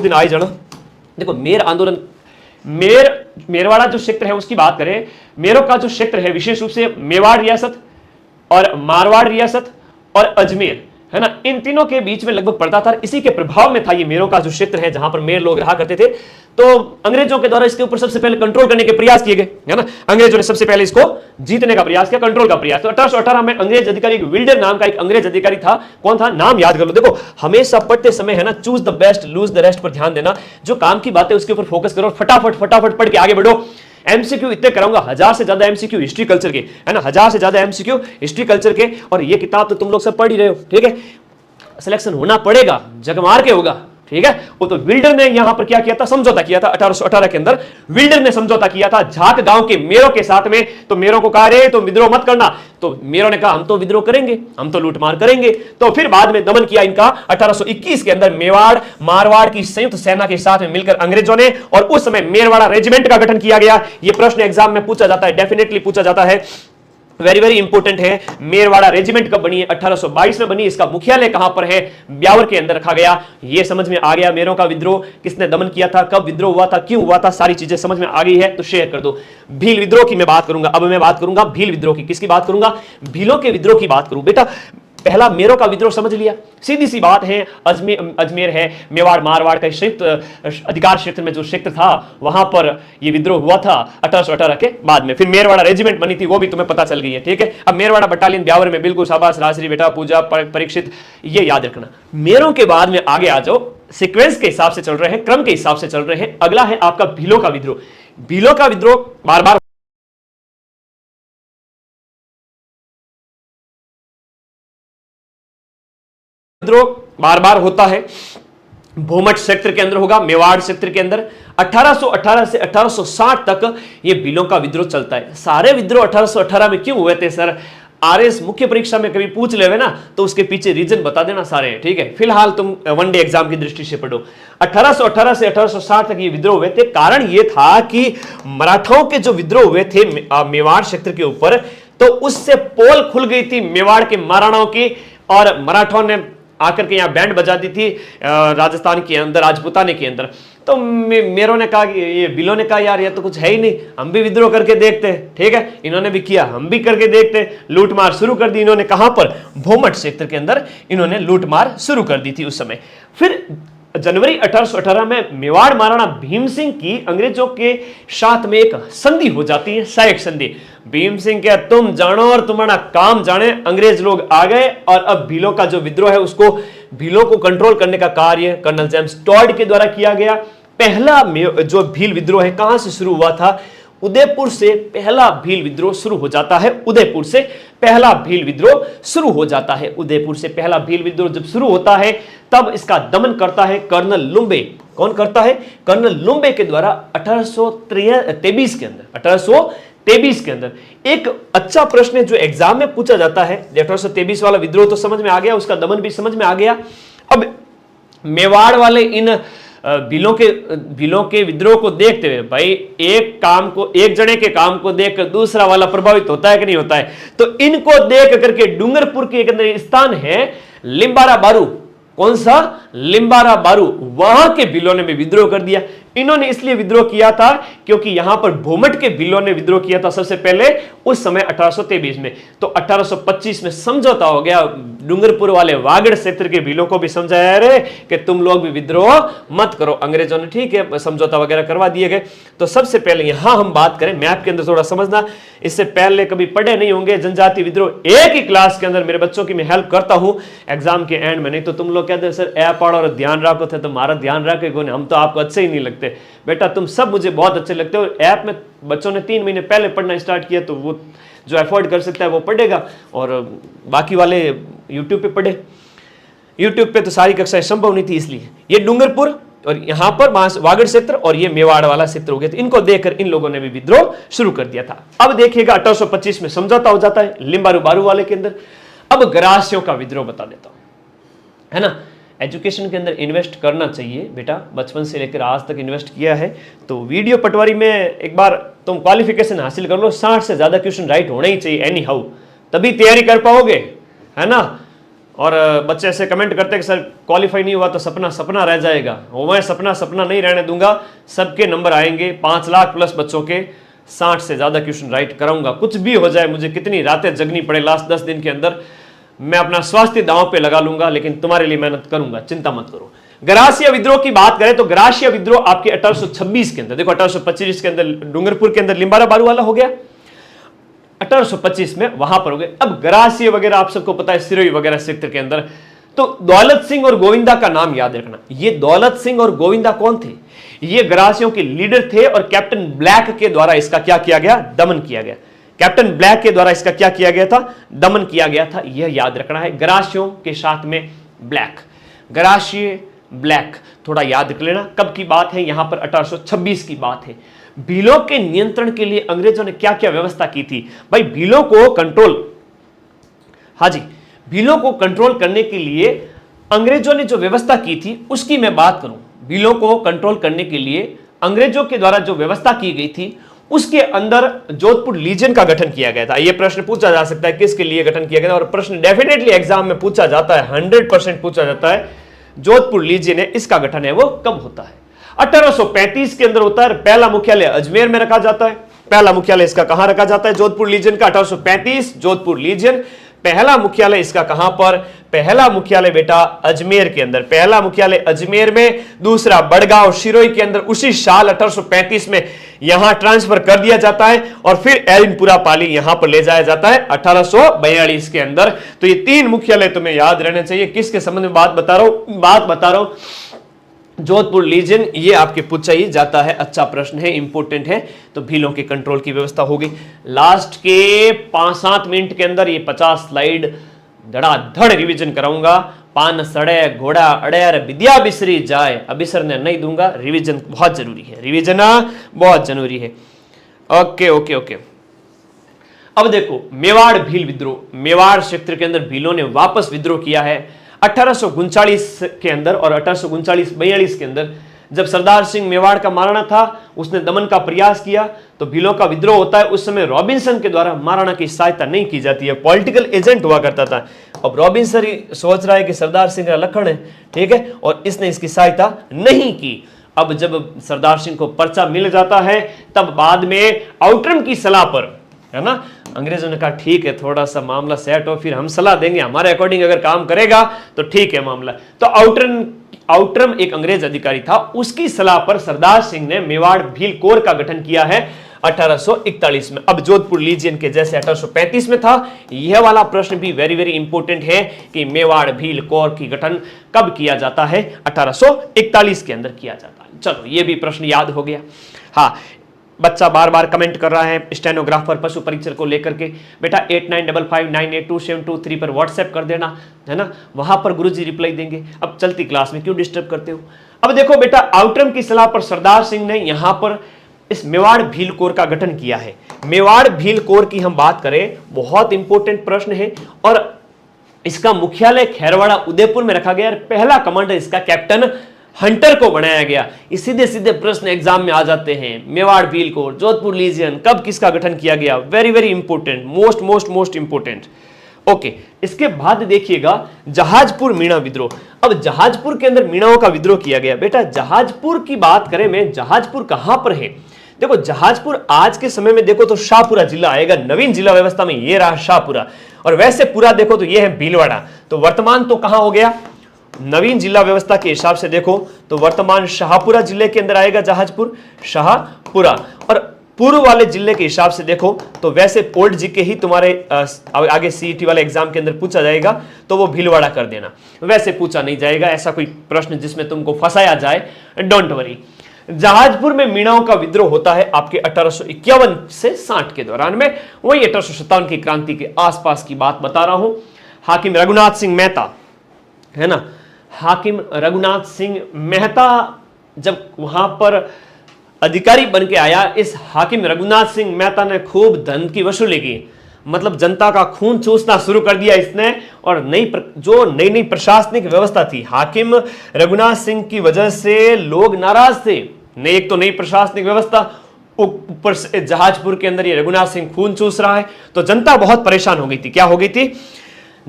उस दिन आई जाना। देखो मेर आंदोलन, मेरवाड़ा जो क्षेत्र है उसकी बात करें, मेरों का जो क्षेत्र है विशेष रूप से मेवाड़ रियासत और मारवाड़ रियासत और अजमेर, है ना, इन तीनों के बीच में लगभग पड़ता था। इसी के प्रभाव में था ये मेरों का जो क्षेत्र है जहां पर मेर लोग रहा करते थे। तो अंग्रेजों के द्वारा इसके ऊपर सबसे पहले कंट्रोल करने के प्रयास किए गए, है ना, अंग्रेजों ने सबसे पहले इसको जीतने का प्रयास किया, कंट्रोल का प्रयास। तो 1818 में अंग्रेज अधिकारी विल्डर नाम का एक अंग्रेज अधिकारी था। कौन था, नाम याद कर लो। देखो हमेशा पढ़ते समय, है ना, choose the best lose the rest पर ध्यान देना। जो काम की बात है उसके ऊपर फोकस करो, फटाफट फटाफट पढ़ के आगे बढ़ो। एमसीक्यू इतने कराऊंगा, 1000 से ज्यादा एमसीक्यू हिस्ट्री कल्चर के, है ना, 1000 से ज्यादा एमसीक्यू हिस्ट्री कल्चर के। और ये किताब तो तुम लोग सब पढ़ ही रहे हो, ठीक है। सिलेक्शन होना पड़ेगा, जग मार के होगा, ठीक है। वो तो विल्डर ने यहां पर क्या किया था, समझौता किया था 1818 के अंदर। विल्डर ने समझौता किया था झाक गांव के मेरों के साथ में। तो मेरों को कहा रे तो विद्रोह मत करना, तो मेरों ने कहा हम तो विद्रोह करेंगे, हम तो लूटमार करेंगे। तो फिर बाद में दमन किया इनका 1821 के अंदर मेवाड़ मारवाड़ की संयुक्त सेना के साथ में मिलकर अंग्रेजों ने। और उस समय मेरवाड़ा रेजिमेंट का गठन किया गया। यह प्रश्न एग्जाम में पूछा जाता है, डेफिनेटली पूछा जाता है, वेरी वेरी इंपोर्टेंट है। मेरवाड़ा रेजिमेंट कब बनी है, 1822 में बनी। इसका मुख्यालय कहां पर है, ब्यावर के अंदर रखा गया। ये समझ में आ गया मेरों का विद्रोह किसने दमन किया था, कब विद्रोह हुआ था, क्यों हुआ था, सारी चीजें समझ में आ गई है तो शेयर कर दो। भील विद्रोह की मैं बात करूंगा, अब मैं बात करूंगा भील विद्रोह की। किसकी बात करूंगा, भीलों के विद्रोह की बात करूं। बेटा पहला मेरों का विद्रोह समझ लिया, सीधी सी बात है। अजमेर है, मेवाड़ मारवाड़ का संयुक्त अधिकार क्षेत्र में जो क्षेत्र था वहां पर यह विद्रोह हुआ था 1818 के बाद में। फिर मेरवाड़ा रेजिमेंट बनी थी, वो भी तुम्हें पता चल गई है, ठीक है। अब मेरवाड़ा बटालियन ब्यावर में, बिल्कुल शाबाश राजश्री बेटा, पूजा परीक्षित, ये याद रखना। मेरों के बाद में आगे आ जाओ, सीक्वेंस के हिसाब से चल रहे हैं, क्रम के हिसाब से चल रहे हैं। अगला है आपका भीलों का विद्रोह। भीलों का विद्रोह बार बार बार बार होता है। भूमठ क्षेत्र के अंदर होगा, मेवाड़ क्षेत्र के अंदर 1818 से 1860 तक ये भीलों का विद्रोह चलता है। सारे विद्रोह 1818 में क्यों हुए थे सर, आरएस मुख्य परीक्षा में कभी पूछ लेवे ना तो उसके पीछे रीजन बता देना सारे, ठीक है। फिलहाल तुम वनडे एग्जाम की दृष्टि से पढ़ो। 1818 से 1860 तक ये विद्रोह हुए थे। कारण ये था कि मराठाओं के जो विद्रोह हुए थे मेवाड़ क्षेत्र के ऊपर, तो उससे पोल खुल गई थी मेवाड़ के महाराणाओं की। और मराठाओं ने आकर के यहाँ बैंड बजा दी थी राजस्थान के अंदर, राजपूताने के अंदर। तो मेरों ने कहा, ये बिलों ने कहा यार ये तो कुछ है ही नहीं, हम भी विद्रोह करके देखते हैं, ठीक है। इन्होंने भी किया, हम भी करके देखते। लूटमार शुरू कर दी इन्होंने, कहां पर, भूमठ क्षेत्र के अंदर इन्होंने लूटमार शुरू कर दी थी उस समय। फिर जनवरी 1818 में मेवाड़ महाराणा भीम सिंह की अंग्रेजों के साथ में एक संधि हो जाती है, सहायक संधि। भीम सिंह क्या तुम जानो और तुम्हारा काम जाने, अंग्रेज लोग आ गए। और अब भीलों का जो विद्रोह है उसको, भीलों को कंट्रोल करने का कार्य कर्नल जेम्स टॉड के द्वारा किया गया। पहला जो भील विद्रोह है कहां से शुरू हुआ था, उदयपुर से पहला भील विद्रोह शुरू हो जाता है। उदयपुर से पहला भील विद्रोह शुरू हो जाता है। उदयपुर से पहला भील विद्रोह जब शुरू होता है तब इसका दमन करता है कर्नल लुम्बे। कौन करता है, कर्नल लुम्बे के द्वारा 1823 के अंदर। 1823 के अंदर एक अच्छा प्रश्न है जो एग्जाम में पूछा जाता है। 1823 वाला विद्रोह तो समझ में आ गया, उसका दमन भी समझ में आ गया। अब मेवाड़ वाले इन भीलों के विद्रोह को देखते हुए, भाई एक जने के काम को देखकर दूसरा वाला प्रभावित होता है कि नहीं होता है। तो इनको देख करके डूंगरपुर के एक अंदर स्थान है लिम्बारा बारू। कौन सा, लिम्बारा बारू। वहां के भीलों ने भी विद्रोह कर दिया। इन्होंने इसलिए विद्रोह किया था क्योंकि यहां पर भूमठ के भीलों ने विद्रोह किया था सबसे पहले उस समय 1823 में। तो 1825 में समझौता हो गया। डूंगरपुर वाले वागड़ क्षेत्र के भीलों को भी समझाया रे कि तुम लोग भी विद्रोह मत करो। अंग्रेजों ने ठीक है समझौता वगैरह करवा दिए गए। तो सबसे पहले यहां हम बात करें, मैप के अंदर थोड़ा समझना, इससे पहले कभी पढ़े नहीं होंगे जनजाति विद्रोह। एक ही क्लास के अंदर मेरे बच्चों की मैं हेल्प करता हूं एग्जाम के एंड में। नहीं तो तुम लोग कहते सर ऐप पढ़ो और ध्यान रखो थे, तुम्हारा ध्यान रखे हम तो आपको अच्छे ही नहीं लगते। बेटा तुम सब मुझे बहुत अच्छे लगते हो। ऐप में बच्चों ने 3 महीने पहले पढ़ना स्टार्ट किया तो वो जो अफोर्ड कर सकता है वो पढ़ेगा और बाकी वाले यूट्यूब पे पढ़े। यूट्यूब पे तो सारी कक्षाएं संभव नहीं थी, इसलिए ये डूंगरपुर और यहां पर वागड़ क्षेत्र और ये मेवाड़ वाला क्षेत्र हो गया। तो इनको देखकर इन लोगों ने भी विद्रोह शुरू कर दिया था। अब देखिएगा 1825 में समझौता हो जाता है लिम्बारू बारू वाले के अंदर। अब गरासियों का विद्रोह बता देता हूं, है ना। एजुकेशन के अंदर इन्वेस्ट करना चाहिए बेटा, बचपन से लेकर आज तक इन्वेस्ट किया है। तो वीडियो पटवारी में एक बार तुम क्वालिफिकेशन हासिल कर लो, 60 से ज्यादा क्वेश्चन राइट होने ही चाहिए एनी हाउ, तभी तैयारी कर पाओगे, है ना। और बच्चे ऐसे कमेंट करते हैं कि सर क्वालिफाई नहीं हुआ तो सपना सपना रह जाएगा। वो मैं सपना सपना नहीं रहने दूंगा, सबके नंबर आएंगे। 5 लाख प्लस बच्चों के 60 से ज़्यादा क्वेश्चन राइट कराऊंगा। कुछ भी हो जाए, मुझे कितनी रातें जगनी पड़े लास्ट 10 दिन के अंदर, मैं अपना स्वास्थ्य दांव पे लगा लूंगा, लेकिन तुम्हारे लिए मेहनत करूंगा, चिंता मत करो। गरासिया विद्रोह की बात करें तो गरासिया विद्रोह आपके 1826 के अंदर, देखो 1825 के अंदर डूंगरपुर के अंदर लिम्बारा बारू वाला हो गया, 1825 में वहां पर हो गए। अब गरासिया वगैरह आप सबको पता है, सिरोही वगैरह क्षेत्र के अंदर। तो दौलत सिंह और गोविंदा का नाम याद रखना। ये दौलत सिंह और गोविंदा कौन थे? ये गरासियों के लीडर थे और कैप्टन ब्लैक के द्वारा इसका क्या किया गया? दमन किया गया। कैप्टन ब्लैक के द्वारा इसका क्या किया गया था? दमन किया गया था। यह याद रखना है। गरासियों के साथ में ब्लैक, गरासिये ब्लैक, थोड़ा याद रख लेना। कब की बात है? यहां पर 1826 की बात है। भीलों के नियंत्रण के लिए अंग्रेजों ने क्या क्या व्यवस्था की थी? भाई भीलों को कंट्रोल, हाँ जी, भीलों को कंट्रोल करने के लिए अंग्रेजों ने जो व्यवस्था की थी उसकी मैं बात करूं। भीलों को कंट्रोल करने के लिए अंग्रेजों के द्वारा जो व्यवस्था की गई थी उसके अंदर जोधपुर लीजन का गठन किया गया था। यह प्रश्न पूछा जा सकता है किसके लिए गठन किया गया था, और प्रश्न डेफिनेटली एग्जाम में पूछा जाता है, 100% पूछा जाता है। जोधपुर लीजन है, इसका गठन है वो कब होता है? 1835 के अंदर होता है। पहला मुख्यालय अजमेर में रखा जाता है। पहला मुख्यालय इसका कहां रखा जाता है? जोधपुर लीजन का। 1835 जोधपुर लीजन, पहला मुख्यालय इसका कहां पर? पहला मुख्यालय बेटा अजमेर के अंदर। पहला मुख्यालय अजमेर में, दूसरा बड़गांव सिरोही के अंदर उसी साल 1835 में यहां ट्रांसफर कर दिया जाता है, और फिर एलिनपुरा पाली यहां पर ले जाया जाता है 1842 के अंदर। तो ये 3 मुख्यालय तुम्हें याद रहने चाहिए। किसके संबंध में बात बता रहा हूं? जोधपुर लीजन, ये आपके पूछा ही जाता है। अच्छा प्रश्न है, इंपॉर्टेंट है। तो भीलों के कंट्रोल की व्यवस्था होगी। लास्ट के 5-7 मिनट के अंदर ये 50 स्लाइड धड़ाधड़ रिवीजन कराऊंगा। पान सड़े घोड़ा अड़ेर विद्या बिसरी जाए, अबिसरने नहीं दूंगा। रिवीजन बहुत जरूरी है, रिवीजन बहुत जरूरी है। Okay okay okay. अब देखो मेवाड़ भील विद्रोह, मेवाड़ क्षेत्र के अंदर भीलों ने वापस विद्रोह किया है 1839 के अंदर और 1839-42 के अंदर। जब सरदार सिंह मेवाड़ का महाराणा था, उसने दमन का प्रयास किया, तो भीलों का विद्रोह होता है। उस समय रॉबिन्सन के द्वारा महाराणा की सहायता नहीं की जाती है, पॉलिटिकल एजेंट हुआ करता था। अब रॉबिन्सन ही सोच रहा है कि सरदार सिंह का लखन है, ठीक है, और इसने इसकी सहायता नहीं की। अब जब सरदार सिंह को पर्चा मिल जाता है, तब बाद में आउटरम की सलाह पर, है ना, अंग्रेजों ने कहा ठीक है, थोड़ा सा मामला सेट हो, फिर हम सलाह देंगे, हमारे अकॉर्डिंग अगर काम करेगा तो ठीक है मामला। तो आउटरम एक अंग्रेज अधिकारी था, उसकी सलाह पर सरदार सिंह ने मेवाड़ भील कोर का गठन किया है 1841 में। अब जोधपुर लीजियन के जैसे 1835 में था। यह वाला प्रश्न भी वेरी वेरी इंपॉर्टेंट है कि मेवाड़ भील कोर की गठन कब किया जाता है? 1841 के अंदर किया जाता है। चलो ये भी प्रश्न याद हो गया। हाँ, बच्चा बार बार कमेंट कर रहा है स्टेनोग्राफर पशु परीक्षर को लेकर के, बेटा 8955982723 पर व्हाट्सएप कर देना, है ना, वहां पर गुरुजी रिप्लाई देंगे। अब चलती क्लास में क्यों डिस्टर्ब करते हो? अब देखो बेटा, आउटरम की सलाह पर सरदार सिंह ने यहां पर इस मेवाड़ भील कोर का गठन किया है। मेवाड़ भील कोर की हम बात करें, बहुत इंपॉर्टेंट प्रश्न है, और इसका मुख्यालय खैरवाड़ा उदयपुर में रखा गया। पहला कमांडर इसका कैप्टन हंटर को बनाया गया। सीधे सीधे प्रश्न एग्जाम में आ जाते हैं। मेवाड़ भील कोर, जोधपुर लीजियन, कब किसका गठन किया गया? Very very important, most important. Okay, इसके बाद देखिएगा जहाजपुर मीणा विद्रोह। अब जहाजपुर के अंदर मीणाओं का विद्रोह किया गया। बेटा जहाजपुर की बात करें मैं, जहाजपुर कहां पर है? देखो जहाजपुर आज के समय में देखो तो शाहपुरा जिला आएगा, नवीन जिला व्यवस्था में ये रहा शाहपुरा, और वैसे पूरा देखो तो ये है भीलवाड़ा। तो वर्तमान तो कहां हो गया? नवीन जिला व्यवस्था के हिसाब से देखो तो वर्तमान शाहपुरा जिले के अंदर आएगा जहाजपुर, शाहपुरा। और पूर्व वाले जिले के हिसाब से देखो तो वैसे पोर्ट जी के ही तुम्हारे आगे सीईटी वाले एग्जाम के अंदर पूछा जाएगा, तो वो भीलवाड़ा कर देना। वैसे पूछा नहीं जाएगा ऐसा कोई प्रश्न जिसमें तुमको फंसाया जाए, डोंट वरी। जहाजपुर में मीणाओं का विद्रोह होता है आपके 1851 से 60 के दौरान में। वही 1857 की क्रांति के आसपास की बात बता रहा हूं। हाकिम रघुनाथ सिंह मेहता, है ना, हाकिम रघुनाथ सिंह मेहता जब वहां पर अधिकारी बन के आया, इस हाकिम रघुनाथ सिंह मेहता ने खूब धन की वसूली की, मतलब जनता का खून चूसना शुरू कर दिया इसने। और जो नई प्रशासनिक व्यवस्था थी, हाकिम रघुनाथ सिंह की वजह से लोग नाराज थे। एक तो नई प्रशासनिक व्यवस्था, ऊपर से जहाजपुर के अंदर ये रघुनाथ सिंह खून चूस रहा है, तो जनता बहुत परेशान हो गई थी। क्या हो गई थी?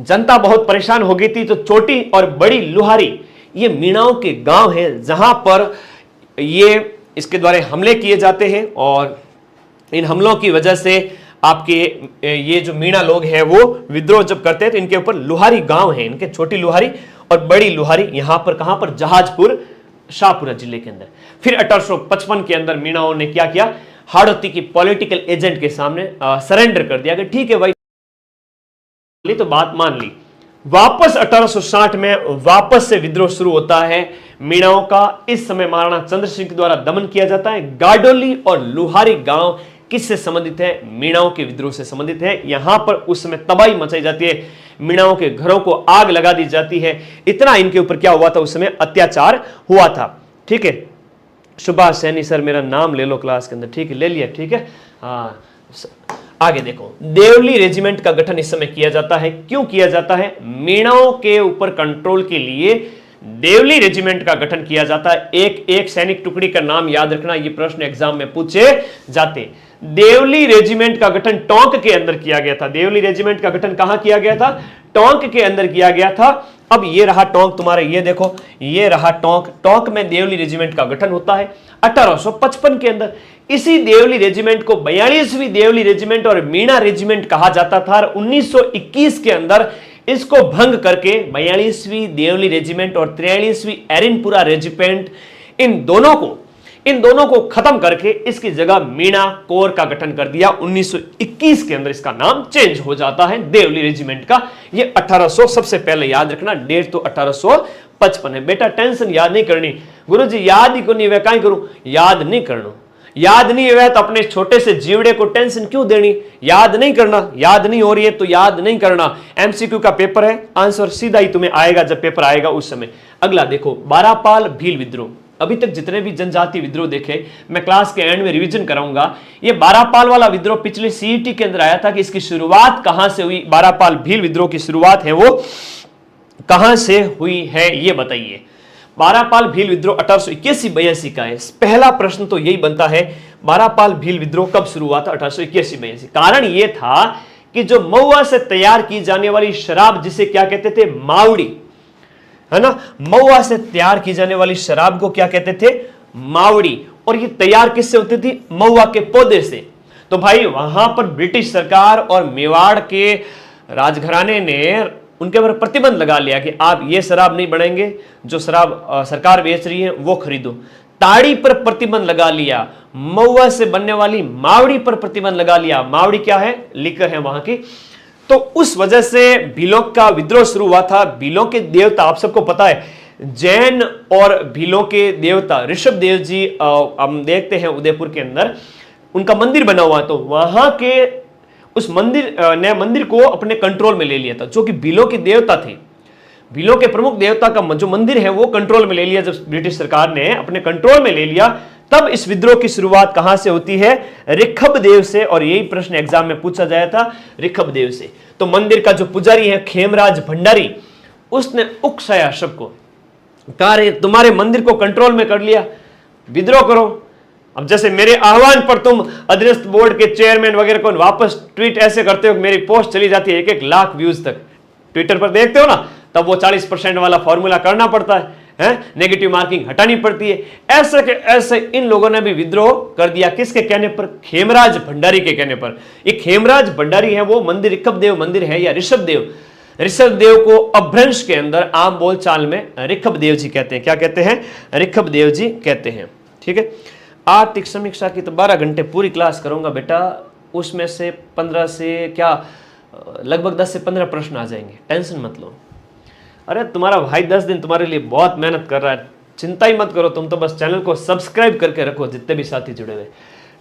जनता बहुत परेशान हो गई थी, तो छोटी और बड़ी लुहारी ये मीणाओं के गांव है, जहां पर ये इसके द्वारा हमले किए जाते हैं। और इन हमलों की वजह से आपके ये जो मीणा लोग हैं वो विद्रोह जब करते हैं तो इनके ऊपर लुहारी गांव है, इनके छोटी लुहारी और बड़ी लुहारी, यहां पर कहां पर, जहाजपुर शाहपुरा जिले के अंदर। फिर 1855 के अंदर मीणाओं ने क्या किया, हाड़ौती की पॉलिटिकल एजेंट के सामने सरेंडर कर दिया कि ठीक है भाई, तो बात मान ली। वापस 1860 में वापस से विद्रोह शुरू होता है मीणाओं का। इस समय महाराणा चंद्र सिंह के द्वारा दमन किया जाता है। गाडोली और लुहारी गांव किससे संबंधित है, मीणाओं के विद्रोह से संबंधित है। यहां पर उस समय तबाही मचाई जाती है, मीणाओं के घरों को आग लगा दी जाती है। इतना इनके ऊपर क्या हुआ था, उस समय अत्याचार हुआ था। ठीक है, सुभाष सैनी सर मेरा नाम ले लो क्लास के अंदर, ठीक है, ले लिया, ठीक है। हाँ, आगे देखो, देवली रेजिमेंट का गठन इस समय किया जाता है। क्यों किया जाता है, मीणाओं के ऊपर कंट्रोल के लिए देवली रेजिमेंट का गठन किया जाता है। एक एक सैनिक टुकड़ी का नाम याद रखना, ये प्रश्न एग्जाम में पूछे जाते। देवली रेजिमेंट का गठन टोंक के अंदर किया गया था। देवली रेजिमेंट का गठन कहां किया गया था, टोंक के अंदर किया गया था। अब ये रहा टोंक तुम्हारा, ये देखो, ये रहा टोंक। टोंक में देवली रेजिमेंट का गठन होता है 1855 के अंदर। इसी देवली रेजिमेंट को 42वीं देवली रेजिमेंट और मीणा रेजिमेंट कहा जाता था। 1921 के अंदर इसको भंग करके 42वीं देवली रेजिमेंट और 43वीं एरिनपुरा रेजिमेंट, इन दोनों को खत्म करके इसकी जगह मीणा कोर का गठन कर दिया। 1921 के अंदर इसका नाम चेंज हो जाता है देवली रेजिमेंट का। ये 1800, सबसे पहले याद रखना डेट तो 1855 है। बेटा टेंशन याद नहीं करनी, गुरुजी याद ही को नहीं, वह कहीं करूं, याद नहीं करना, याद नहीं है तो अपने छोटे से जीवड़े को टेंशन क्यों देनी, याद नहीं करना, याद नहीं हो रही है तो याद नहीं करना। एमसीक्यू का पेपर है, आंसर सीधा ही तुम्हें आएगा जब पेपर आएगा उस समय। अगला देखो, बारापाल भील विद्रोह। अभी तक जितने भी जनजाति विद्रोह देखे मैं क्लास के एंड में रिवीजन कराऊंगा। ये बारापाल वाला विद्रोह पिछले सीईटी के अंदर आया था कि इसकी शुरुआत कहां से हुई, बारापाल भील विद्रोह की शुरुआत है वो कहां से हुई है ये बताइए। बारापाल भील विद्रोह 1881-82 का है। पहला प्रश्न तो यही बनता है, बारापाल भील विद्रोह कब शुरू हुआ था, 1881-82। कारण यह था कि जो महुआ से तैयार की जाने वाली शराब, जिसे क्या कहते थे, मावड़ी, है ना, महुआ से तैयार की जाने वाली शराब को क्या कहते थे, मावड़ी। और ये तैयार किससे होती थी, महुआ के पौधे से। तो भाई वहां पर ब्रिटिश सरकार और मेवाड़ के राजघराने ने उनके ऊपर प्रतिबंध लगा लिया कि आप ये शराब नहीं बनाएंगे, जो शराब सरकार बेच रही है वो खरीदो। ताड़ी पर प्रतिबंध लगा लिया, महुआ से बनने वाली मावड़ी पर प्रतिबंध लगा लिया। मावड़ी क्या है, लिकर है वहां की। तो उस वजह से भीलों का विद्रोह शुरू हुआ था। भीलों के देवता आप सबको पता है, जैन और भीलों के देवता ऋषभ देव जी, हम देखते हैं उदयपुर के अंदर उनका मंदिर बना हुआ है। तो वहां के उस मंदिर को अपने कंट्रोल में ले लिया था, जो कि भीलों के देवता थे। भीलों के प्रमुख देवता का जो मंदिर है वो कंट्रोल में ले लिया। जब ब्रिटिश सरकार ने अपने कंट्रोल में ले लिया, तब इस विद्रोह की शुरुआत कहां से होती है, ऋषभ देव से। और यही प्रश्न एग्जाम में पूछा जाया था, ऋषभ देव से। तो मंदिर का जो पुजारी है खेमराज भंडारी, उसने उकसाया सबको, कहा तुम्हारे मंदिर को कंट्रोल में कर लिया, विद्रोह करो। अब जैसे मेरे आह्वान पर तुम अधीनस्थ बोर्ड के चेयरमैन वगैरह को वापस ट्वीट ऐसे करते हो, मेरी पोस्ट चली जाती है 1-1 लाख व्यूज तक, ट्विटर पर देखते हो ना, तब वो 40% वाला फॉर्मूला करना पड़ता है, नेगेटिव मार्किंग हटानी पड़ती है। ऐसे के ऐसे इन लोगों ने भी विद्रोह कर दिया। किसके कहने पर, खेमराज भंडारी के कहने पर। ये खेमराज भंडारी है वो मंदिर, ऋषभ देव मंदिर है या ऋषभ देव। ऋषभ देव को अपभ्रंश के अंदर आम बोलचाल में ऋषभ देव जी कहते हैं। क्या कहते हैं, ऋषभ देव जी कहते हैं। ठीक है, आर्थिक समीक्षा की तो 12 घंटे पूरी क्लास करूंगा बेटा, उसमें से 15 से क्या लगभग 10 से 15 प्रश्न आ जाएंगे, टेंशन मत लो। अरे तुम्हारा भाई 10 दिन तुम्हारे लिए बहुत मेहनत कर रहा है, चिंता ही मत करो, तुम तो बस चैनल को सब्सक्राइब करके रखो, जितने भी साथी जुड़े हुए।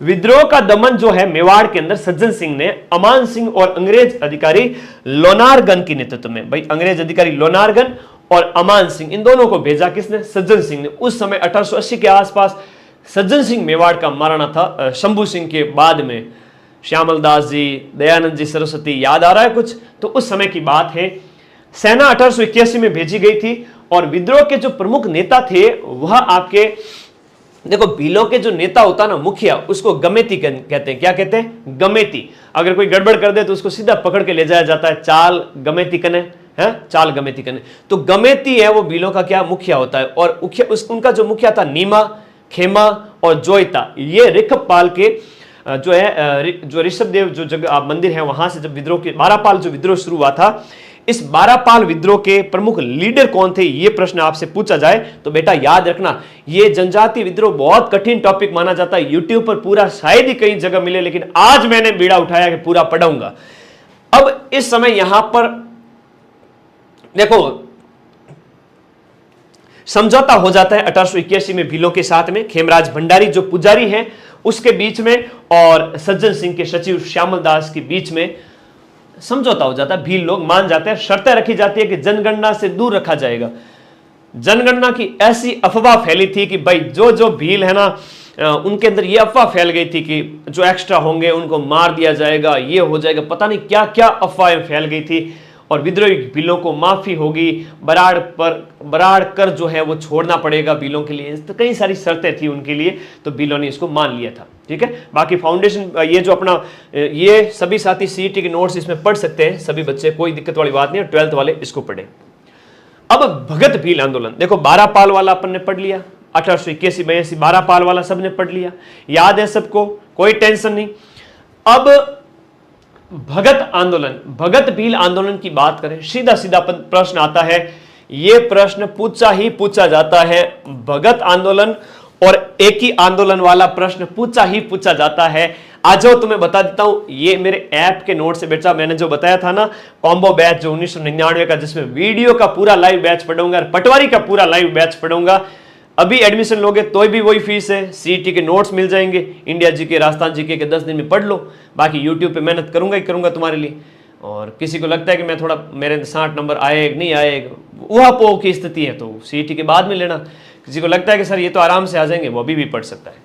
विद्रोह का दमन जो है मेवाड़ के अंदर सज्जन सिंह ने, अमान सिंह और अंग्रेज अधिकारी लोनारगन के नेतृत्व में, भाई अंग्रेज अधिकारी लोनारगन और अमान सिंह, इन दोनों को भेजा किसने, सज्जन सिंह ने। उस समय 1880 के आसपास सज्जन सिंह मेवाड़ का महाराणा था, शंभू सिंह के बाद में। श्यामल दास जी, दयानंद जी सरस्वती, याद आ रहा है कुछ, तो उस समय की बात है। सेना 1881 में भेजी गई थी और विद्रोह के जो प्रमुख नेता थे वह आपके देखो भीलों के जो नेता होता ना, मुखिया, उसको गमेती कहते हैं। क्या कहते हैं? गमेती। अगर कोई गड़बड़ कर दे तो उसको सीधा पकड़ के ले जाया जाता है, चाल गमेती कने है, चाल गमेती कने। तो गमेती है वो भीलों का क्या मुखिया होता है। और उनका जो मुखिया था नीमा, खेमा और जोइता, ये ऋखपाल के जो है जो ऋषभदेव जो जगह मंदिर है वहां से जब विद्रोह के 12 जो विद्रोह शुरू हुआ था, इस 12 विद्रोह के प्रमुख लीडर कौन थे, ये प्रश्न आपसे पूछा जाए तो बेटा याद रखना, ये जनजातीय विद्रोह बहुत कठिन टॉपिक माना जाता है। यूट्यूब पर पूरा शायद ही कई जगह मिले, लेकिन आज मैंने बीड़ा उठाया कि पूरा पढ़ाऊंगा। अब इस समय यहां पर देखो समझौता हो जाता है 1881 में भीलों के साथ में, खेमराज भंडारी जो पुजारी हैं उसके बीच में और सज्जन सिंह के सचिव श्यामल दास के बीच में समझौता हो जाता है। भील लोग मान जाते हैं, शर्तें रखी जाती है कि जनगणना से दूर रखा जाएगा। जनगणना की ऐसी अफवाह फैली थी कि भाई जो जो भील है ना, उनके अंदर ये अफवाह फैल गई थी कि जो एक्स्ट्रा होंगे उनको मार दिया जाएगा, ये हो जाएगा, पता नहीं क्या क्या अफवाहें फैल गई थी। और विद्रोही भीलों को माफी होगी, बराड़ कर जो है वो छोड़ना पड़ेगा भीलों के लिए, तो कई सारी शर्तें थी उनके लिए, तो भीलों ने इसको मान लिया था। ठीक है, बाकी फाउंडेशन ये जो अपना ये सभी साथी सीईटी के नोट्स इसमें पढ़ सकते हैं सभी बच्चे, कोई दिक्कत वाली बात नहीं है, 12th वाले इसको पढ़े। अब भगत भील आंदोलन, देखो 12 पाल वाला अपन ने पढ़ लिया, 1881-82 12 पाल वाला सबने पढ़ लिया, याद है सबको, कोई टेंशन नहीं। अब भगत आंदोलन, भगत भील आंदोलन की बात करें, सीधा सीधा प्रश्न आता है, यह प्रश्न पूछा जाता है, भगत आंदोलन और एक ही आंदोलन वाला प्रश्न पूछा जाता है। आज जो तुम्हें बता देता हूं, ये मेरे ऐप के नोट से बेटा मैंने जो बताया था ना, कॉम्बो बैच जो 1999 का, जिसमें वीडियो का पूरा लाइव बैच पढ़ूंगा, पटवारी का पूरा लाइव बैच पढ़ूंगा। अभी एडमिशन लोगे तो भी वही फीस है, सीईटी के नोट्स मिल जाएंगे, इंडिया जीके, राजस्थान जीके के 10 दिन में पढ़ लो, बाकी यूट्यूब पे मेहनत करूंगा ही करूंगा तुम्हारे लिए। और किसी को लगता है कि मैं थोड़ा मेरे 60 नंबर आए नहीं आए, ऊहापोह की स्थिति है तो सीईटी के बाद में लेना। किसी को लगता है कि सर ये तो आराम से आ जाएंगे, वो अभी भी पढ़ सकता है।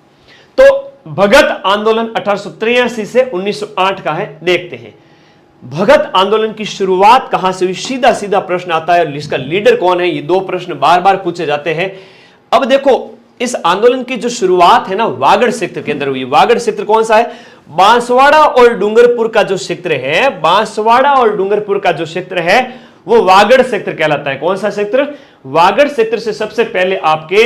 तो भगत आंदोलन 1883 से 1908 का है, देखते हैं भगत आंदोलन की शुरुआत कहां से हुई। सीधा सीधा प्रश्न आता है, इसका लीडर कौन है, ये दो प्रश्न बार बार पूछे जाते हैं। अब देखो इस आंदोलन की जो शुरुआत है ना, वागड़ क्षेत्र के अंदर हुई। वागड़ क्षेत्र कौन सा है? बांसवाड़ा और डूंगरपुर का जो क्षेत्र है, बांसवाड़ा और डूंगरपुर का जो क्षेत्र है वो वागड़ क्षेत्र कहलाता है। कौन सा क्षेत्र? वागड़ क्षेत्र से सबसे पहले आपके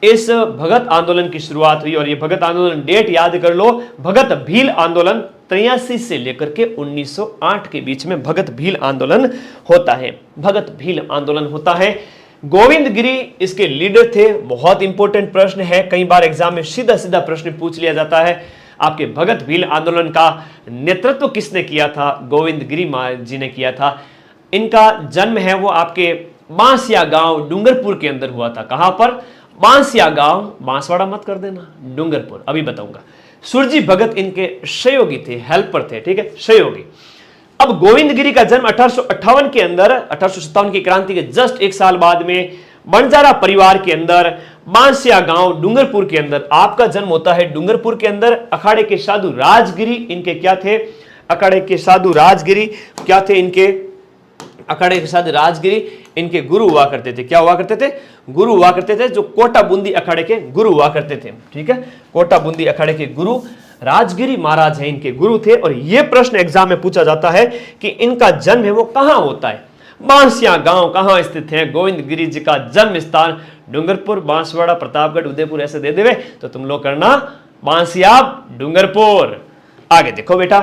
इस भगत आंदोलन की शुरुआत हुई। और ये भगत आंदोलन डेट याद कर लो, भगत भील आंदोलन 83 से लेकर के 1908 के बीच में भगत भील आंदोलन होता है। भगत भील आंदोलन होता है। गोविंद गिरी इसके लीडर थे। बहुत इंपॉर्टेंट प्रश्न है, कई बार एग्जाम में सीधा सीधा प्रश्न पूछ लिया जाता है। आपके भगत भील आंदोलन का नेतृत्व किसने किया था? गोविंद गिरी जी ने किया था। इनका जन्म है वो आपके बांसिया गांव डूंगरपुर के अंदर हुआ था। कहां पर? बांसिया गांव, बांसवाड़ा मत कर देना, डूंगरपुर, अभी बताऊंगा। सुरजी भगत इनके सहयोगी थे, हेल्पर थे, ठीक है, सहयोगी। अब गोविंद गिरी का जन्म 1858 के अंदर, 1857 की क्रांति के जस्ट एक साल बाद में बंजारा परिवार के अंदर बांसिया गांव डूंगरपुर के अंदर आपका जन्म होता है। डूंगरपुर के अंदर अखाड़े के साधु राजगिरी इनके क्या थे? अखाड़े के साधु राजगिरी क्या थे इनके? अखाड़े के साधु राजगिरी इनके गुरु हुआ करते थे। क्या हुआ करते थे? गुरु हुआ करते थे, जो कोटा बूंदी अखाड़े के गुरु हुआ करते थे। ठीक है, कोटा बूंदी अखाड़े के गुरु राजगिरी महाराज हैं, इनके गुरु थे। और यह प्रश्न एग्जाम में पूछा जाता है कि इनका जन्म है वो कहां होता है? बांसिया गांव कहां स्थित है? गोविंद गिरी जी का जन्म स्थान डूंगरपुर, बांसवाड़ा, प्रतापगढ़, उदयपुर ऐसे दे देवे तो तुम लोग करना बांसिया डूंगरपुर। आगे देखो बेटा,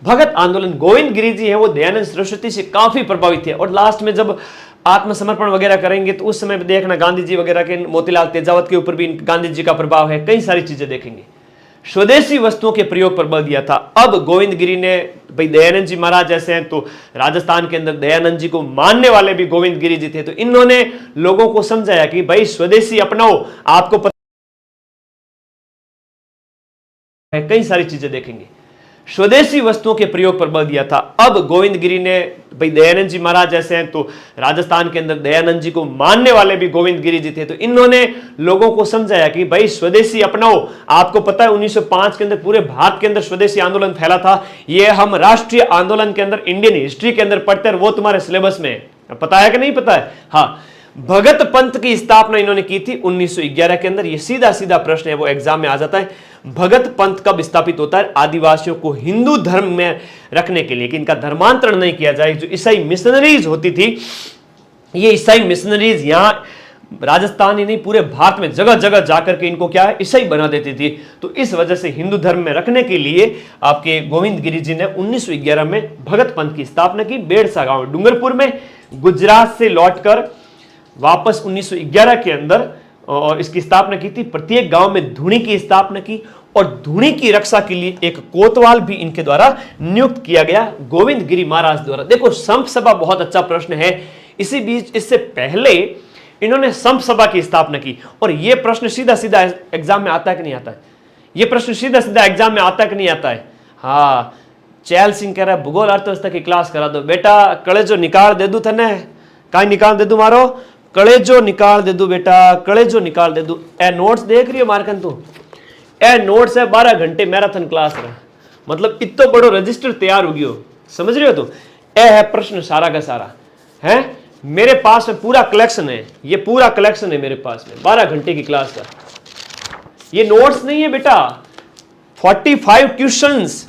भगत आंदोलन, गोविंद गिरी जी है वो दयानंद सरस्वती से काफी प्रभावित थे। और लास्ट में जब आत्मसमर्पण वगैरह करेंगे तो उस समय देखना गांधी जी वगैरह के, मोतीलाल तेजावत के ऊपर भी गांधी जी का प्रभाव है, कई सारी चीजें देखेंगे। स्वदेशी वस्तुओं के प्रयोग पर बल दिया था। अब गोविंद गिरी ने, भाई दयानंद जी महाराज जैसे हैं तो राजस्थान के अंदर दयानंद जी को मानने वाले भी गोविंद गिरी जी थे, तो इन्होंने लोगों को समझाया कि भाई स्वदेशी अपनाओ। आपको पता है, कई सारी चीजें देखेंगे। स्वदेशी वस्तुओं के प्रयोग पर बल दिया था। अब गोविंद गिरी ने, भाई दयानंद जी महाराज जैसे हैं तो राजस्थान के अंदर दयानंद जी को मानने वाले भी गोविंद गिरी जी थे, तो इन्होंने लोगों को समझाया कि भाई स्वदेशी अपनाओ। आपको पता है 1905 के अंदर पूरे भारत के अंदर स्वदेशी आंदोलन फैला था। ये हम राष्ट्रीय आंदोलन के अंदर इंडियन हिस्ट्री के अंदर पढ़ते हैं, वो तुम्हारे सिलेबस में है। पता है कि नहीं पता है? हाँ, भगत पंथ की स्थापना इन्होंने की थी 1911 के अंदर। ये सीधा सीधा प्रश्न है, वो एग्जाम में आ जाता है। भगत पंथ कब स्थापित होता है? आदिवासियों को हिंदू धर्म में रखने के लिए, कि इनका धर्मांतरण नहीं किया जाए। जो ईसाई मिशनरीज होती थी, ये ईसाई मिशनरीज यहां राजस्थान ही नहीं पूरे भारत में जगह जगह जाकर के इनको क्या है, ईसाई बना देती थी। तो इस वजह से हिंदू धर्म में रखने के लिए आपके गोविंद गिरी जी ने 1911 में भगत पंथ की स्थापना की। बेड़सा गांव डूंगरपुर में, गुजरात से लौटकर वापस 1911 के अंदर और इसकी स्थापना की थी। प्रत्येक गांव में धुनी की स्थापना की और धुनी की रक्षा के लिए एक कोतवाल भी इनके द्वारा नियुक्त किया गया गोविंद गिरी महाराज द्वारा। देखो, संप सभा बहुत अच्छा प्रश्न है। इसी बीच इससे पहले इन्होंने संप सभा की स्थापना की, और यह प्रश्न सीधा सीधा एग्जाम में आता है कि नहीं आता है? यह प्रश्न सीधा सीधा एग्जाम में आता है कि नहीं आता है? हाँ, चैल सिंह कह रहा है भूगोल अर्थव्यवस्था की क्लास करा दो। बेटा कलेजो निकाल दे दू थने, काई निकाल दे दू मारो, कलेजो निकाल दे दू बेटा, कलेजो निकाल दे दू। ए नोट्स देख रही है मारकन तू? ए नोट्स है 12 घंटे मैराथन क्लास रहा, मतलब इतना बड़ो रजिस्टर तैयार हो गयो, समझ रहे हो? तो ए है प्रश्न सारा का सारा है मेरे पास में, पूरा कलेक्शन है, ये पूरा कलेक्शन है मेरे पास में 12 घंटे की क्लास का। ये नोट्स नहीं है बेटा, 45 क्वेश्चंस,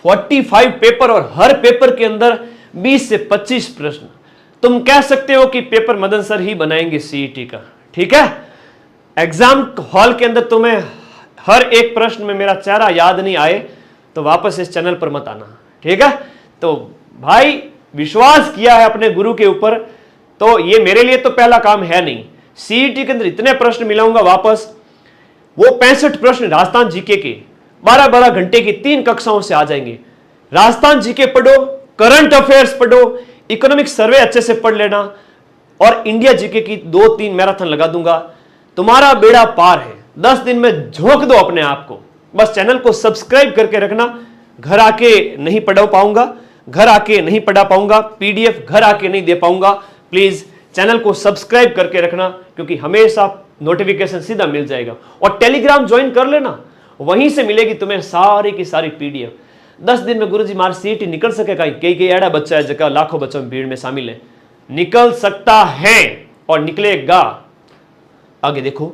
45 पेपर, और हर पेपर के अंदर 20 से 25 प्रश्न। तुम कह सकते हो कि पेपर मदन सर ही बनाएंगे सीईटी का, ठीक है? एग्जाम हॉल के अंदर तुम्हें हर एक प्रश्न में मेरा चेहरा याद नहीं आए तो वापस इस चैनल पर मत आना, ठीक है? तो भाई विश्वास किया है अपने गुरु के ऊपर, तो ये मेरे लिए तो पहला काम है नहीं। सीईटी के अंदर इतने प्रश्न मिलाऊंगा वापस, वो 65 प्रश्न राजस्थान जीके के 12-12 घंटे की 3 कक्षाओं से आ जाएंगे। राजस्थान जीके पढ़ो, करंट अफेयर्स पढ़ो, इकोनॉमिक सर्वे अच्छे से पढ़ लेना, और इंडिया जीके की 2-3 मैराथन लगा दूंगा। तुम्हारा बेड़ा पार है। 10 दिन में झोंक दो अपने आप को। बस चैनल को सब्सक्राइब करके रखना। घर आके नहीं पढ़ा पाऊंगा, घर आके नहीं पढ़ा पाऊंगा, पीडीएफ घर आके नहीं दे पाऊंगा। प्लीज चैनल को सब्सक्राइब करके रखना, क्योंकि हमेशा नोटिफिकेशन सीधा मिल जाएगा। और टेलीग्राम ज्वाइन कर लेना, वहीं से मिलेगी तुम्हें सारी की सारी पीडीएफ। 10 दिन में गुरुजी मार सीईटी निकल सकेगा? कई एड़ा बच्चा है जगह लाखों बच्चों में भीड़ में शामिल है, निकल सकता है और निकलेगा। आगे देखो,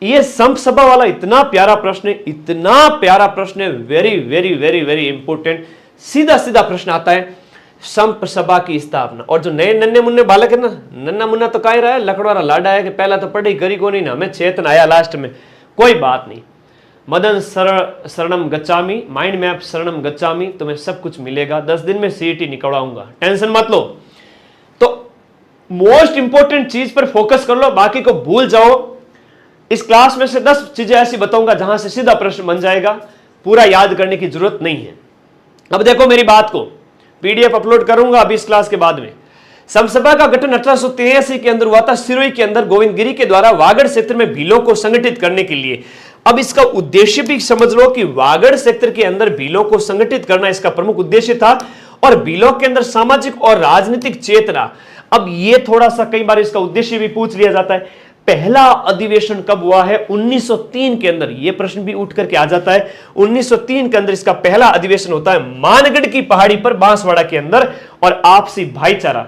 ये संप सभा वाला इतना प्यारा प्रश्न है, इतना प्यारा प्रश्न है, very very very very important. सीधा सीधा प्रश्न आता है, संप सभा की स्थापना। और जो नए नन्हे मुन्ने बालक है ना, नन्ना मुन्ना तो कह रहा है लकड़वारा लाडा है कि पहला तो पढ़ी करी को नहीं ना, हमें चेतन आया लास्ट में। कोई बात नहीं, मदन शरणम गच्चामी, माइंड मैप शरणम गच्चामी, तुम्हें सब कुछ मिलेगा। 10 दिन में सीईटी निकलवाऊंगा, टेंशन मत लो। तो मोस्ट इंपोर्टेंट चीज पर फोकस कर लो, बाकी को भूल जाओ। इस क्लास में से 10 चीजें ऐसी बताऊंगा जहां से सीधा प्रश्न बन जाएगा, पूरा याद करने की जरूरत नहीं है। अब देखो मेरी बात को, पीडीएफ अपलोड करूंगा अभी इस क्लास के बाद में। संप सभा का गठन 1883 के अंदर हुआ था, सिरोही के अंदर गोविंद गिरी के द्वारा वागड़ क्षेत्र में भीलों को संगठित करने के लिए। अब इसका उद्देश्य भी समझ लो कि वागड़ क्षेत्र के अंदर भीलों को संगठित करना इसका प्रमुख उद्देश्य था, और भीलों के अंदर सामाजिक और राजनीतिक चेतना। अब ये थोड़ा सा कई बार इसका उद्देश्य भी पूछ लिया जाता है। पहला अधिवेशन कब हुआ है? 1903 के अंदर। यह प्रश्न भी उठ करके आ जाता है। 1903 के अंदर इसका पहला अधिवेशन होता है मानगढ़ की पहाड़ी पर, बांसवाड़ा के अंदर। और आपसी भाईचारा,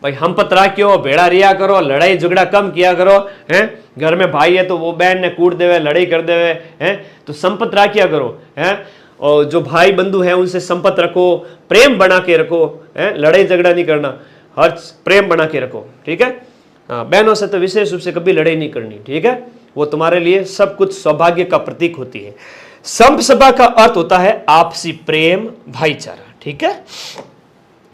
भाई हम पतरा क्यों, भेड़ा रिया करो, लड़ाई झगड़ा कम किया करो, हैं? घर में भाई है तो वो बहन ने कूट देवे, लड़ाई कर देवे, हैं? तो संपत रखिया करो, हैं? और जो भाई बंधु है उनसे संपत रखो, प्रेम बना के रखो, हैं? लड़ाई झगड़ा नहीं करना, हर प्रेम बना के रखो, ठीक है? बहनों से तो विशेष रूप से कभी लड़ाई नहीं करनी, ठीक है? वो तुम्हारे लिए सब कुछ सौभाग्य का प्रतीक होती है। संप सभा का अर्थ होता है आपसी प्रेम, भाईचारा, ठीक है?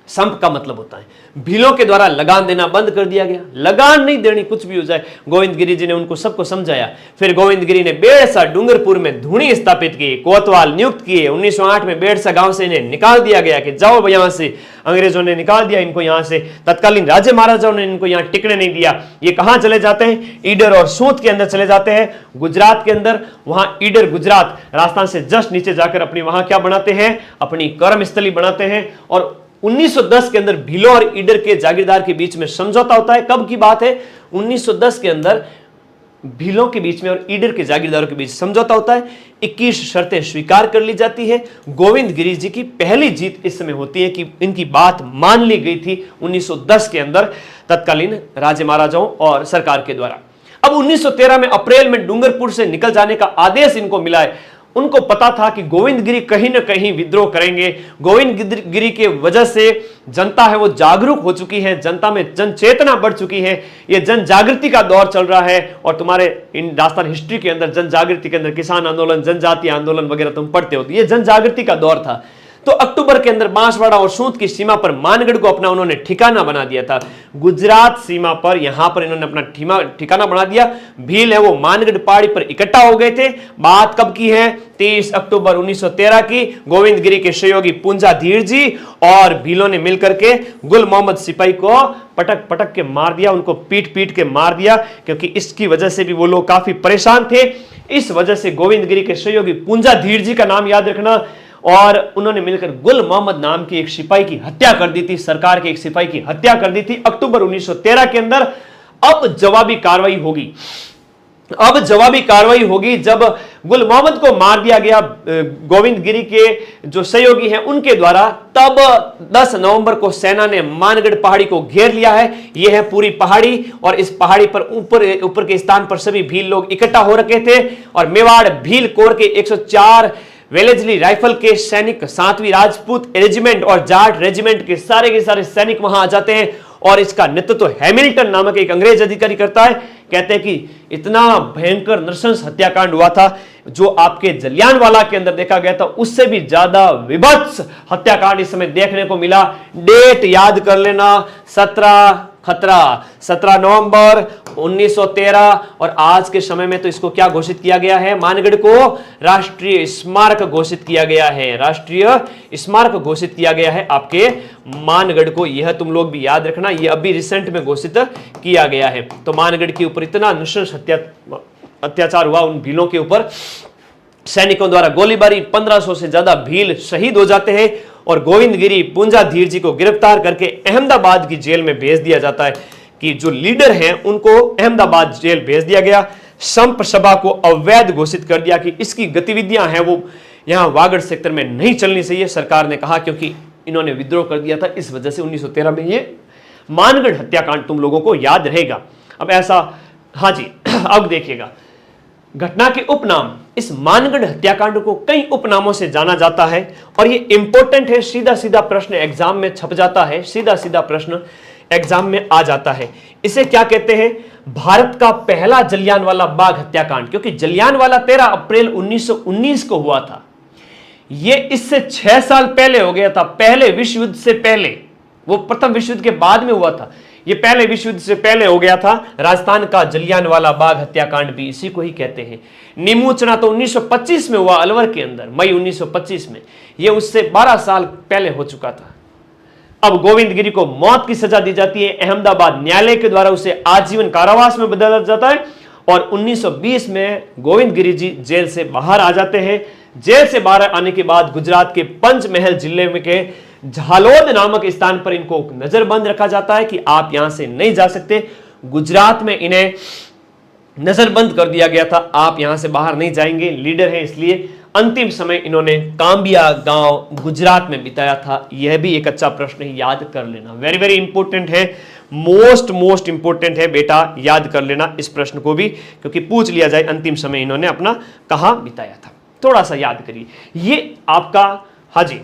संप का मतलब होता है भीलों के द्वारा लगान देना बंद कर दिया गया। लगान नहीं देनी, कुछ भी हो जाए। गोविंद गिरी जी ने उनको सबको समझाया। फिर गोविंद गिरी ने बेड़सा डूंगरपुर में धुनी स्थापित की, कोतवाल नियुक्त किए। 1908 में बेड़सा गांव से इन्हें निकाल दिया गया कि जाओ यहां से। अंग्रेजों ने निकाल दिया इनको यहां से। तत्कालीन राजे महाराजाओं ने इनको यहां टिकने नहीं दिया। ये कहां चले जाते हैं? ईडर और सूत के अंदर चले जाते हैं, गुजरात के अंदर। वहां ईडर गुजरात राजस्थान से जस्ट नीचे जाकर अपनी वहां क्या बनाते हैं? अपनी कर्मस्थली बनाते हैं। और 1910 के अंदर भीलों और ईडर के जागीरदार के बीच में समझौता होता है। कब की बात है? 1910 के अंदर भीलों के बीच में और ईडर के जागीरदारों के बीच समझौता होता है। 21 शर्तें स्वीकार कर ली जाती है। गोविंद गिरी जी की पहली जीत इस समय होती है कि इनकी बात मान ली गई थी 1910 के अंदर तत्कालीन राजे महाराजाओं और सरकार के द्वारा। अब 1913 में अप्रैल में डूंगरपुर से निकल जाने का आदेश इनको मिला है। उनको पता था कि गोविंद गिरी कहीं ना कहीं विद्रोह करेंगे। गोविंद गिरी के वजह से जनता है वो जागरूक हो चुकी है, जनता में जन चेतना बढ़ चुकी है, ये जन जागृति का दौर चल रहा है। और तुम्हारे इन राजस्थान हिस्ट्री के अंदर जन जागृति के अंदर किसान आंदोलन, जनजातीय आंदोलन वगैरह तुम पढ़ते हो, तो ये जन जागृति का दौर था। तो अक्टूबर के अंदर बांसवाड़ा और सूत की सीमा पर मानगढ़ को अपना उन्होंने ठिकाना बना दिया था। गुजरात सीमा पर यहां पर इन्होंने अपना ठिकाना बना दिया। भील है वो मानगढ़ पहाड़ी पर इकट्ठा हो गए थे। बात कब की है? 30 अक्टूबर 1913 की। गोविंद गिरी के सहयोगी पुंजा धीर जी और भीलों ने मिलकर के गुल मोहम्मद सिपाही को पटक पटक के मार दिया, उनको पीट पीट के मार दिया, क्योंकि इसकी वजह से भी वो लोग काफी परेशान थे। इस वजह से गोविंद गिरी के सहयोगी पुंजा धीर जी का नाम याद रखना, और उन्होंने मिलकर गुल मोहम्मद नाम की एक सिपाही की हत्या कर दी थी, सरकार के एक सिपाही की हत्या कर दी थी अक्टूबर 1913 के अंदर। अब जवाबी कार्रवाई होगी, अब जवाबी कार्रवाई होगी जब गुल मोहम्मद को मार दिया गया गोविंद गिरी के जो सहयोगी हैं उनके द्वारा। तब 10 नवंबर को सेना ने मानगढ़ पहाड़ी को घेर लिया है। यह है पूरी पहाड़ी, और इस पहाड़ी पर ऊपर के स्थान पर सभी भील लोग इकट्ठा हो रखे थे। और मेवाड़ भील कोर के 104 वेलेजली राइफल के सैनिक, 7वीं राजपूत रेजिमेंट और जाट रेजिमेंट के सारे सैनिक वहां आ जाते हैं। और इसका नेतृत्व हैमिल्टन नामक एक अंग्रेज अधिकारी करता है। कहते हैं कि इतना भयंकर नृशंस हत्याकांड हुआ था जो आपके जलियांवाला के अंदर देखा गया था, उससे भी ज्यादा विभत्स हत्याकांड इस समय देखने को मिला। डेट याद कर लेना, 17 नवंबर 1913। और आज के समय में तो इसको क्या घोषित किया गया है? मानगढ़ को राष्ट्रीय स्मारक घोषित किया गया है, राष्ट्रीय स्मारक घोषित किया गया है आपके मानगढ़ को। यह तुम लोग भी याद रखना, यह अभी रिसेंट में घोषित किया गया है। तो मानगढ़ के ऊपर इतना नृशंस अत्याचार हुआ उन भीलों के ऊपर, सैनिकों द्वारा गोलीबारी, 1500 से ज्यादा भील शहीद हो जाते हैं। और गोविंद गिरी पुंजा धीर जी को गिरफ्तार करके अहमदाबाद की जेल में भेज दिया जाता है, कि जो लीडर हैं उनको अहमदाबाद जेल भेज दिया गया। संप सभा को अवैध घोषित कर दिया कि इसकी गतिविधियां हैं वो यहां वागड़ सेक्टर में नहीं चलनी चाहिए, सरकार ने कहा, क्योंकि इन्होंने विद्रोह कर दिया था। इस वजह से 1913 में ये मानगढ़ हत्याकांड तुम लोगों को याद रहेगा। अब ऐसा, हाँ जी, अब देखिएगा घटना के उपनाम, इस मानगढ़ हत्याकांड को कई उपनामों से जाना जाता है। और ये इंपॉर्टेंट है, सीधा सीधा प्रश्न एग्जाम में छप जाता है, सीधा सीधा प्रश्न एग्जाम में आ जाता है। इसे क्या कहते हैं? भारत का पहला जलियांवाला बाग हत्याकांड, क्योंकि जलियांवाला 13 अप्रैल 1919 को हुआ था। यह इससे 6 साल पहले हो गया था, पहले विश्व युद्ध से पहले। वो प्रथम विश्व युद्ध के बाद में हुआ था, ये पहले विश्व युद्ध से पहले हो गया था। राजस्थान का जलियांवाला बाग हत्याकांड भी इसी को ही कहते हैं। निमोचना तो 1925 में हुआ, अलवर के अंदर, मई 1925 में। यह उससे 12 साल पहले हो चुका था। अब गोविंद गिरी को मौत की सजा दी जाती है, अहमदाबाद न्यायालय के द्वारा उसे आजीवन कारावास में बदला जाता है। और 1920 में गोविंद गिरी जी जेल से बाहर आ जाते हैं। जेल से बाहर आने के बाद गुजरात के पंचमहल जिले में के झालोद नामक स्थान पर इनको नजरबंद रखा जाता है कि आप यहां से नहीं जा सकते। गुजरात में इन्हें नजरबंद कर दिया गया था, आप यहां से बाहर नहीं जाएंगे, लीडर हैं इसलिए। अंतिम समय इन्होंने काम्बिया गांव गुजरात में बिताया था। यह भी एक अच्छा प्रश्न है, याद कर लेना, वेरी वेरी इंपॉर्टेंट है, मोस्ट इंपॉर्टेंट है बेटा, याद कर लेना इस प्रश्न को भी, क्योंकि पूछ लिया जाए अंतिम समय इन्होंने अपना कहां बिताया था। थोड़ा सा याद करिए। ये आपका, हाँ जी,